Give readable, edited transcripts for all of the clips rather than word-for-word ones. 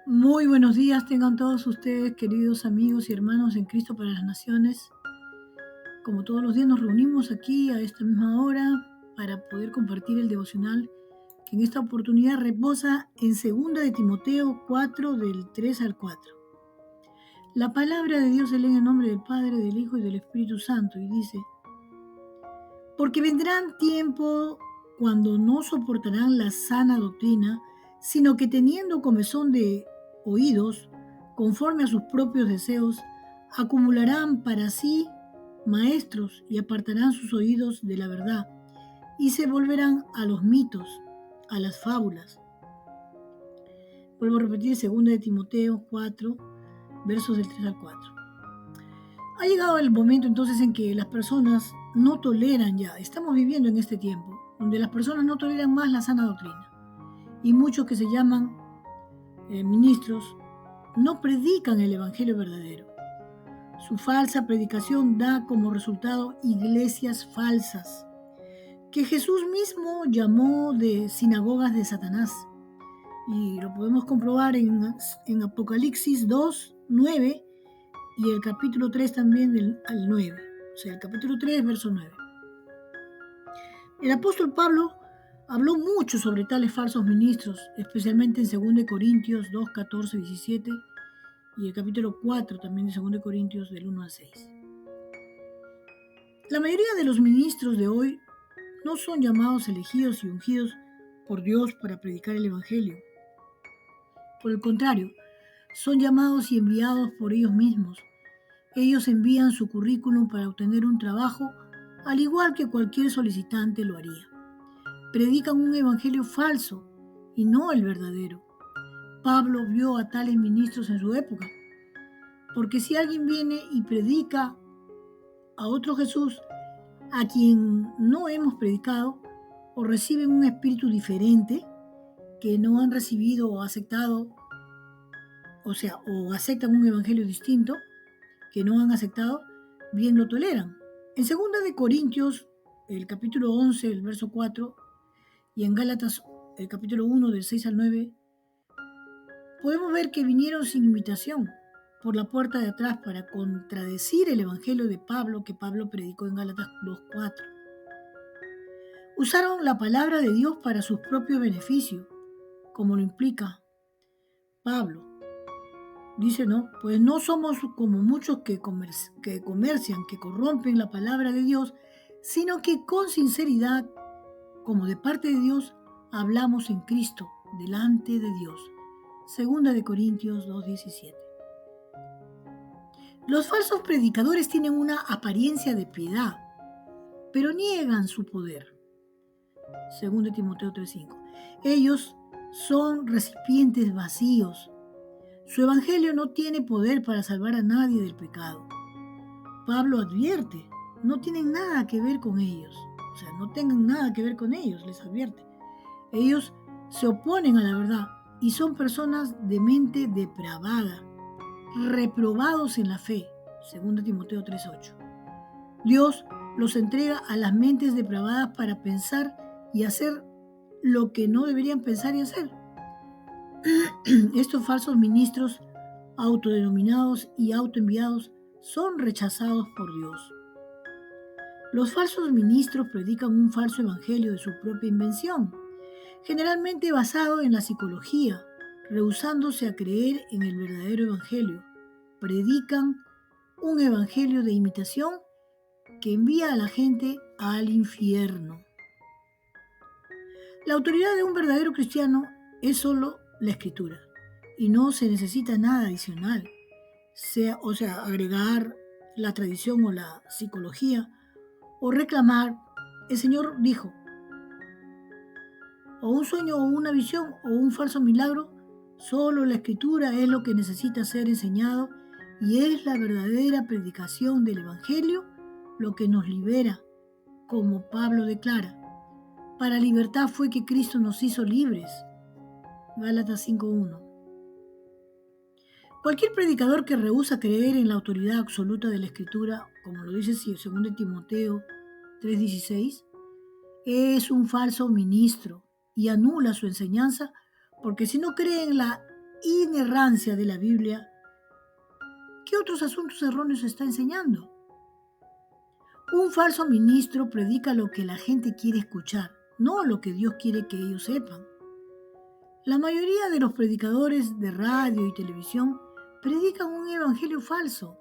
Muy buenos días tengan todos ustedes, queridos amigos y hermanos en Cristo para las Naciones. Como todos los días nos reunimos aquí a esta misma hora para poder compartir el devocional que en esta oportunidad reposa en 2 de Timoteo 4 del 3 al 4. La palabra de Dios se lee en el nombre del Padre, del Hijo y del Espíritu Santo y dice: porque vendrán tiempo cuando no soportarán la sana doctrina, sino que teniendo comezón de oídos, conforme a sus propios deseos, acumularán para sí maestros y apartarán sus oídos de la verdad y se volverán a los mitos, a las fábulas. Vuelvo a repetir 2 de Timoteo 4, versos del 3 al 4. Ha llegado el momento entonces en que las personas no toleran ya, estamos viviendo en este tiempo, donde las personas no toleran más la sana doctrina. Y muchos que se llaman ministros no predican el evangelio verdadero. Su falsa predicación da como resultado iglesias falsas, que Jesús mismo llamó de sinagogas de Satanás. Y lo podemos comprobar en Apocalipsis 2, 9 y el capítulo 3 también al 9. O sea, el capítulo 3, verso 9. El apóstol Pablo habló mucho sobre tales falsos ministros, especialmente en 2 Corintios 2, 14, 17 y el capítulo 4 también de 2 Corintios del 1 al 6. La mayoría de los ministros de hoy no son llamados, elegidos y ungidos por Dios para predicar el evangelio. Por el contrario, son llamados y enviados por ellos mismos. Ellos envían su currículum para obtener un trabajo, al igual que cualquier solicitante lo haría. Predican un evangelio falso y no el verdadero. Pablo vio a tales ministros en su época, porque si alguien viene y predica a otro Jesús a quien no hemos predicado, o reciben un espíritu diferente que no han recibido o aceptado, o aceptan un evangelio distinto que no han aceptado, bien lo toleran. En 2 de Corintios, el capítulo 11, el verso 4, y en Gálatas, el capítulo 1, del 6 al 9, podemos ver que vinieron sin invitación por la puerta de atrás para contradecir el evangelio de Pablo que Pablo predicó en Gálatas 2:4. Usaron la palabra de Dios para su propio beneficio, como lo implica Pablo. Dice, ¿no? Pues no somos como muchos que comercian, que corrompen la palabra de Dios, sino que con sinceridad, como de parte de Dios, hablamos en Cristo, delante de Dios. 2 de Corintios 2:17. Los falsos predicadores tienen una apariencia de piedad, pero niegan su poder. 2 de Timoteo 3:5. Ellos son recipientes vacíos. Su evangelio no tiene poder para salvar a nadie del pecado. Pablo advierte, no tienen nada que ver con ellos. O sea, no tengan nada que ver con ellos, les advierte. Ellos se oponen a la verdad y son personas de mente depravada, reprobados en la fe. 2 Timoteo 3:8. Dios los entrega a las mentes depravadas para pensar y hacer lo que no deberían pensar y hacer. Estos falsos ministros autodenominados y autoenviados son rechazados por Dios. Los falsos ministros predican un falso evangelio de su propia invención, generalmente basado en la psicología, rehusándose a creer en el verdadero evangelio. Predican un evangelio de imitación que envía a la gente al infierno. La autoridad de un verdadero cristiano es solo la Escritura y no se necesita nada adicional, agregar la tradición o la psicología o reclamar. El Señor dijo, o un sueño o una visión o un falso milagro, solo la Escritura es lo que necesita ser enseñado y es la verdadera predicación del Evangelio lo que nos libera, como Pablo declara. Para libertad fue que Cristo nos hizo libres. Gálatas 5:1. Cualquier predicador que rehúsa creer en la autoridad absoluta de la Escritura, como lo dice 2 Timoteo 3:16, es un falso ministro y anula su enseñanza, porque si no cree en la inerrancia de la Biblia, ¿qué otros asuntos erróneos está enseñando? Un falso ministro predica lo que la gente quiere escuchar, no lo que Dios quiere que ellos sepan. La mayoría de los predicadores de radio y televisión predican un evangelio falso.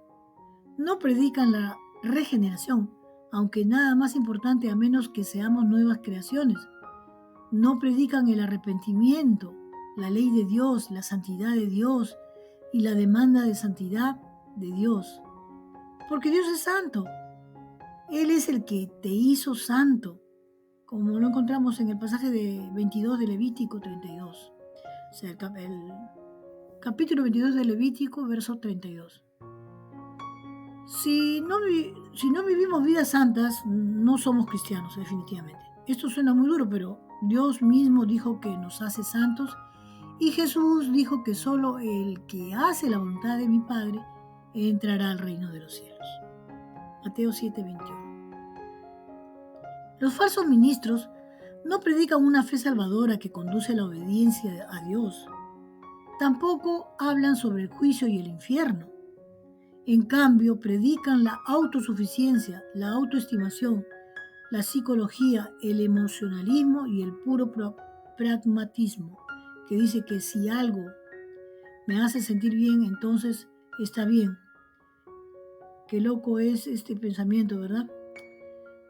No predican la regeneración, aunque nada más importante a menos que seamos nuevas creaciones. No predican el arrepentimiento, la ley de Dios, la santidad de Dios y la demanda de santidad de Dios. Porque Dios es santo. Él es el que te hizo santo, como lo encontramos en el pasaje de 22 de Levítico 32. O sea, el capítulo 22 de Levítico, verso 32. Si no vivimos vidas santas, no somos cristianos, definitivamente. Esto suena muy duro, pero Dios mismo dijo que nos hace santos y Jesús dijo que solo el que hace la voluntad de mi Padre entrará al reino de los cielos. Mateo 7:21. Los falsos ministros no predican una fe salvadora que conduce a la obediencia a Dios. Tampoco hablan sobre el juicio y el infierno. En cambio, predican la autosuficiencia, la autoestimación, la psicología, el emocionalismo y el puro pragmatismo, que dice que si algo me hace sentir bien, entonces está bien. Qué loco es este pensamiento, ¿verdad?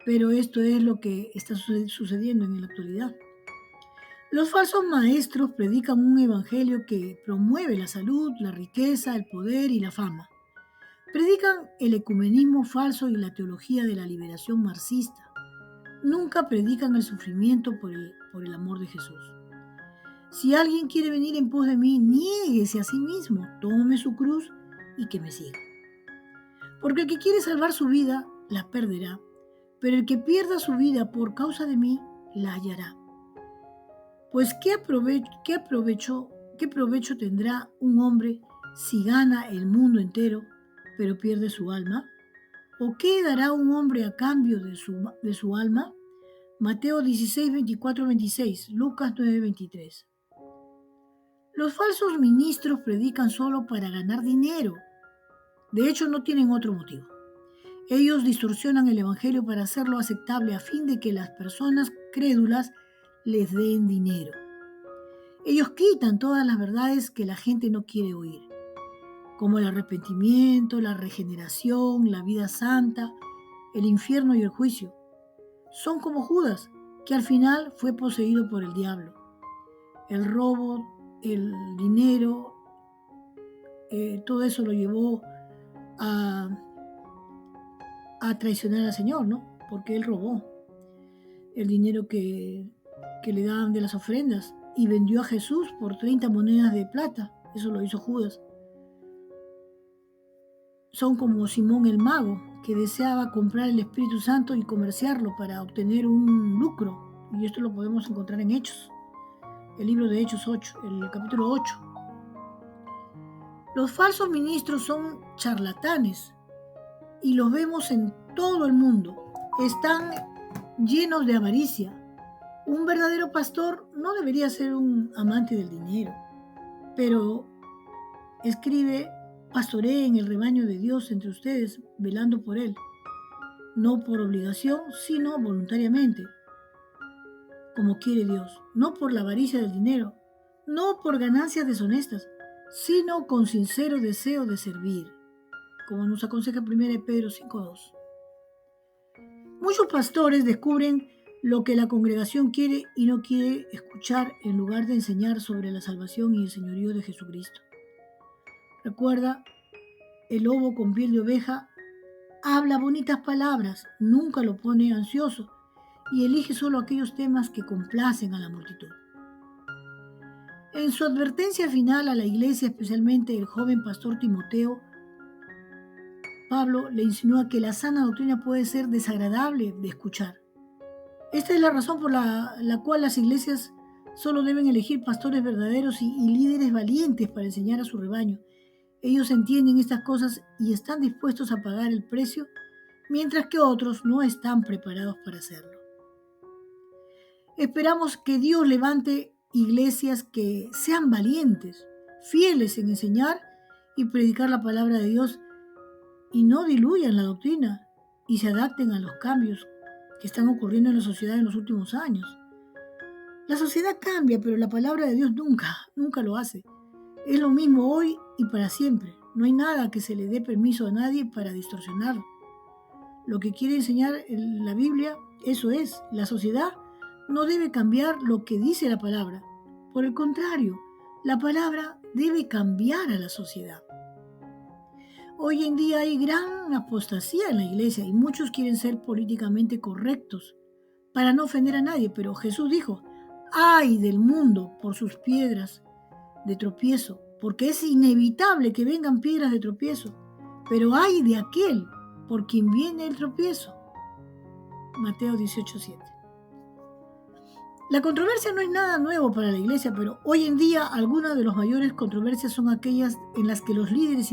Pero esto es lo que está sucediendo en la actualidad. Los falsos maestros predican un evangelio que promueve la salud, la riqueza, el poder y la fama. Predican el ecumenismo falso y la teología de la liberación marxista. Nunca predican el sufrimiento por el amor de Jesús. Si alguien quiere venir en pos de mí, niéguese a sí mismo, tome su cruz y que me siga. Porque el que quiere salvar su vida, la perderá, pero el que pierda su vida por causa de mí, la hallará. Pues ¿qué provecho tendrá un hombre si gana el mundo entero, pero pierde su alma? ¿O qué dará un hombre a cambio de su alma? Mateo 16, 24, 26, Lucas 9, 23. Los falsos ministros predican solo para ganar dinero. De hecho, no tienen otro motivo. Ellos distorsionan el evangelio para hacerlo aceptable a fin de que las personas crédulas les den dinero. Ellos quitan todas las verdades que la gente no quiere oír, como el arrepentimiento, la regeneración, la vida santa, el infierno y el juicio. Son como Judas, que al final fue poseído por el diablo. El robo, el dinero, todo eso lo llevó a traicionar al Señor, ¿no? Porque él robó el dinero que le daban de las ofrendas y vendió a Jesús por 30 monedas de plata. Eso lo hizo Judas. Son como Simón el mago, que deseaba comprar el Espíritu Santo y comerciarlo para obtener un lucro. Y esto lo podemos encontrar en Hechos, el libro de Hechos 8, el capítulo 8. Los falsos ministros son charlatanes y los vemos en todo el mundo. Están llenos de avaricia. Un verdadero pastor no debería ser un amante del dinero, pero escribe: pastoreen el rebaño de Dios entre ustedes, velando por él, no por obligación, sino voluntariamente, como quiere Dios, no por la avaricia del dinero, no por ganancias deshonestas, sino con sincero deseo de servir, como nos aconseja 1 Pedro 5:2. Muchos pastores descubren lo que la congregación quiere y no quiere escuchar en lugar de enseñar sobre la salvación y el señorío de Jesucristo. Recuerda, el lobo con piel de oveja habla bonitas palabras, nunca lo pone ansioso y elige solo aquellos temas que complacen a la multitud. En su advertencia final a la iglesia, especialmente el joven pastor Timoteo, Pablo le insinúa que la sana doctrina puede ser desagradable de escuchar. Esta es la razón por la cual las iglesias solo deben elegir pastores verdaderos y líderes valientes para enseñar a su rebaño. Ellos entienden estas cosas y están dispuestos a pagar el precio, mientras que otros no están preparados para hacerlo. Esperamos que Dios levante iglesias que sean valientes, fieles en enseñar y predicar la palabra de Dios y no diluyan la doctrina y se adapten a los cambios que están ocurriendo en la sociedad en los últimos años. La sociedad cambia, pero la palabra de Dios nunca lo hace. Es lo mismo hoy y para siempre. No hay nada que se le dé permiso a nadie para distorsionarlo. Lo que quiere enseñar la Biblia, eso es. La sociedad no debe cambiar lo que dice la palabra. Por el contrario, la palabra debe cambiar a la sociedad. Hoy en día hay gran apostasía en la iglesia y muchos quieren ser políticamente correctos para no ofender a nadie, pero Jesús dijo, ¡ay del mundo por sus piedras de tropiezo! Porque es inevitable que vengan piedras de tropiezo, pero ¡ay de aquel por quien viene el tropiezo! Mateo 18:7. La controversia no es nada nuevo para la iglesia, pero hoy en día algunas de las mayores controversias son aquellas en las que los líderes